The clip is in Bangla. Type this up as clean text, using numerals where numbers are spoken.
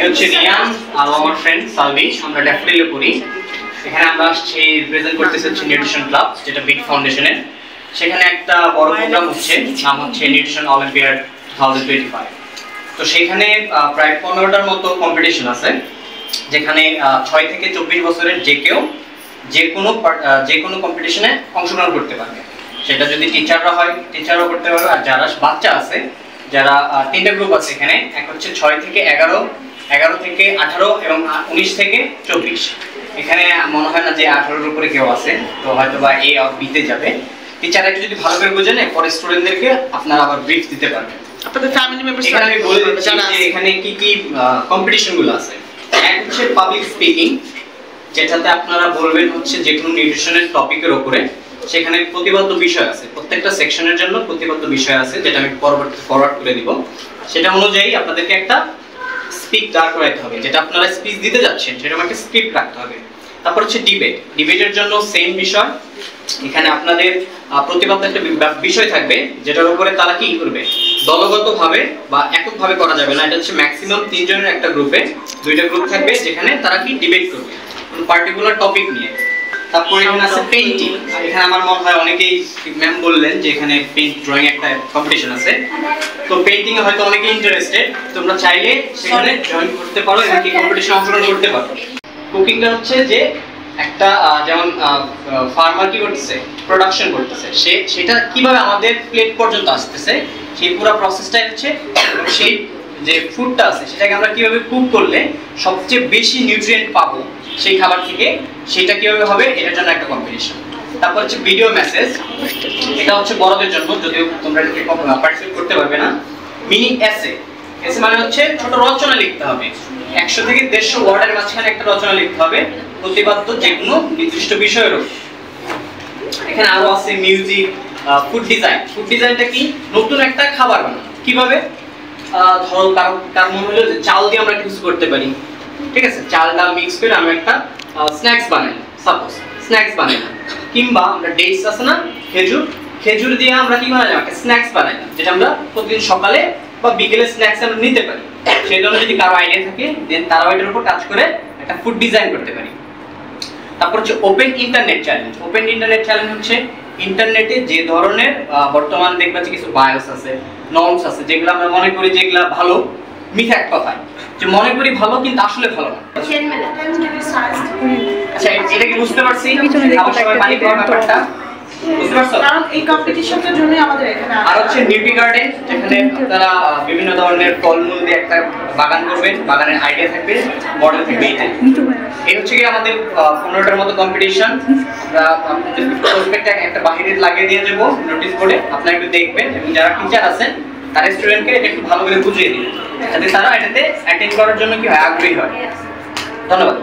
আমি হচ্ছে রিয়ান আর আমার ফ্রেন্ড সালভি, আমরা ড্যাফোডিলে পড়ি। এখানে আমরা আসছি প্রেজেন্ট করতেছি হচ্ছে নিউট্রিশন ক্লাব, যেটা বিট ফাউন্ডেশনের। সেখানে একটা বড় প্রোগ্রাম হচ্ছে, নাম হচ্ছে নিউট্রিশন অলিম্পিয়াড 2025। তো সেখানে প্রায় 15টার মতো কম্পিটিশন আছে, যেখানে 6 থেকে 24 বছরের যে কেউ যে কোনো কম্পিটিশনে অংশগ্রহণ করতে পারবে। সেটা যদি টিচাররা হয়, টিচারও করতে পারবে। আর যারা বাচ্চা আছে, যারা 3টা গ্রুপ আছে এখানে, এক হচ্ছে 6 থেকে 11, 11 থেকে 18 এবং 19 থেকে 24। এখানে মনে হয় না যে 18-এর উপরে কেউ আছে, তো হয়তো বা এ আর বিতে যাবে। টিচার একটু যদি ভালো করে বোঝেন, পরে স্টুডেন্টদেরকে আপনারা আবার ব্রিফ দিতে পারবেন। আপনাদের ফ্যামিলি মেম্বারস এখানে আমি বলে দিচ্ছি যে এখানে কি কি কম্পিটিশনগুলো আছে। এক হচ্ছে পাবলিক স্পিকিং, যেটাতে আপনারা বলবেন হচ্ছে যে কোনো নিউট্রিশনের টপিকের উপরে। সেখানে প্রতিবদ্ধ বিষয় আছে, প্রত্যেকটা সেকশনের জন্য প্রতিবদ্ধ বিষয় আছে, যেটা আমি ফরওয়ার্ড করে দিব। সেটা অনুযায়ী আপনাদেরকে একটা স্পিচ দাঁড় করাইতে হবে, যেটা আপনারা স্পিচ দিতে যাচ্ছেন সেরকম একটা স্ক্রিপ্ট রাখতে হবে। তারপর হচ্ছে ডিবেট, ডিবেটের জন্য সেম বিষয়। এখানে আপনাদের প্রতিবদ্ধ একটা বিষয় থাকবে, যেটার উপরে তারা কি করবে, দলগতভাবে বা এককভাবে করা যাবে না। এটা হচ্ছে ম্যাক্সিমাম 3 জনের একটা গ্রুপে 2টা গ্রুপ থাকবে, যেখানে তারা কি ডিবেট করবে কোন পার্টিকুলার টপিক নিয়ে। তারপর এখানে আছে পেইন্টিং। এখানে আমার মনে হয় অনেকেই ম্যাম বললেন যে এখানে পেইন্ট ড্রয়িং একটা কম্পিটিশন আছে। তো পেইন্টিং এ হয়তো অনেকে ইন্টারেস্টেড, তোমরা চাইলে সেখানে জয়েন করতে পারো এবং এই কম্পিটিশনে অংশগ্রহণ করতে পারো। কুকিংটা হচ্ছে যে একটা যেমন ফার্মার কি করতেছে, প্রোডাকশন করতেছে, সেটা কিভাবে আমাদের প্লেট পর্যন্ত আসতেছে, সেই পুরো প্রসেসটাই হচ্ছে। সেই যে ফুডটা আছে সেটাকে আমরা কিভাবে কুক করলে সবচেয়ে বেশি নিউট্রিয়েন্ট পাবো সেই খাবার থেকে, সেটা কিভাবে হবে, এটার জন্য একটা কম্পিটিশন। তারপর হচ্ছে ভিডিও মেসেজ, এটা হচ্ছে বড়দের জন্য, যদিও তোমরা এটাকে পার্টিসিপেট করতে পারবে না। মিনি এসে, এসে মানে হচ্ছে ছোট রচনা লিখতে হবে, 100 থেকে 150 ওয়ার্ডের মাঝখানে একটা রচনা লিখতে হবে প্রতিপাদ্য যে কোনো নির্দিষ্ট বিষয়ের উপর। এখানে আরো আছে মিউজিক, ফুড ডিজাইন। ফুড ডিজাইনটা কি, নতুন একটা খাবার বানানো কিভাবে, ধরো কার মনে হলো যে চাল দিয়ে আমরা কিছু করতে পারি, ঠিক আছে, চাল ডাল মিক্স করে আমরা একটা স্ন্যাক্স বানাই, সাপোজ স্ন্যাক্স বানাইলাম। কিংবা আমরা ডেটস আছে না, খেজুর দিয়ে আমরা কি বানাইলাম, একটা স্ন্যাক্স বানাইলাম, যেটা আমরা প্রতিদিন সকালে বা বিকেলে স্ন্যাক্স আমরা নিতে পারি। সেই জন্য যদি কারো আইডিয়া থাকে, দেন তারা এটার উপর কাজ করে একটা ফুড ডিজাইন করতে পারি। তারপর হচ্ছে open internet challenge. Open internet challenge হচ্ছে ইন্টারনেটে যে ধরনের বর্তমানে দেখবা যে কিছু বায়োস আছে, নর্মস আছে, যেগুলো আমরা মনে করি যেগুলো ভালো, মিথ্যা এক কথায় যে মনে করি ভালো কিন্তু আসলে ভালো না। আচ্ছা, এটা কি বুঝতে পারছি? আমার সবাই পানি খাওয়ার ব্যাপারটা বুঝতে পারছো? কারণ এই কম্পিটিশনটার জন্য আমাদের এখানে আর হচ্ছে নিউট্রি গার্ডেন, যেখানে আপনারা বিভিন্ন ধরনের ফলমূল দিয়ে একটা বাগান করবেন, বাগানের আইডিয়া থাকবে, মডেল থাকবে। এই হচ্ছে কি আমাদের 15টার মতো কম্পিটিশন। আমরা আপনাদের প্রসপেক্টটা একটা বাইরে লাগিয়ে দিয়ে দেবো নোটিশ বোর্ডে, আপনারা একটু দেখবেন এবং যারা টিচার আছেন তারা স্টুডেন্টকে এটা একটু ভালো করে বুঝিয়ে দিবেন, যাতে তারা এটাতে অ্যাটেন্ড করার জন্য কি হয়, আগ্রহী হয়। ধন্যবাদ।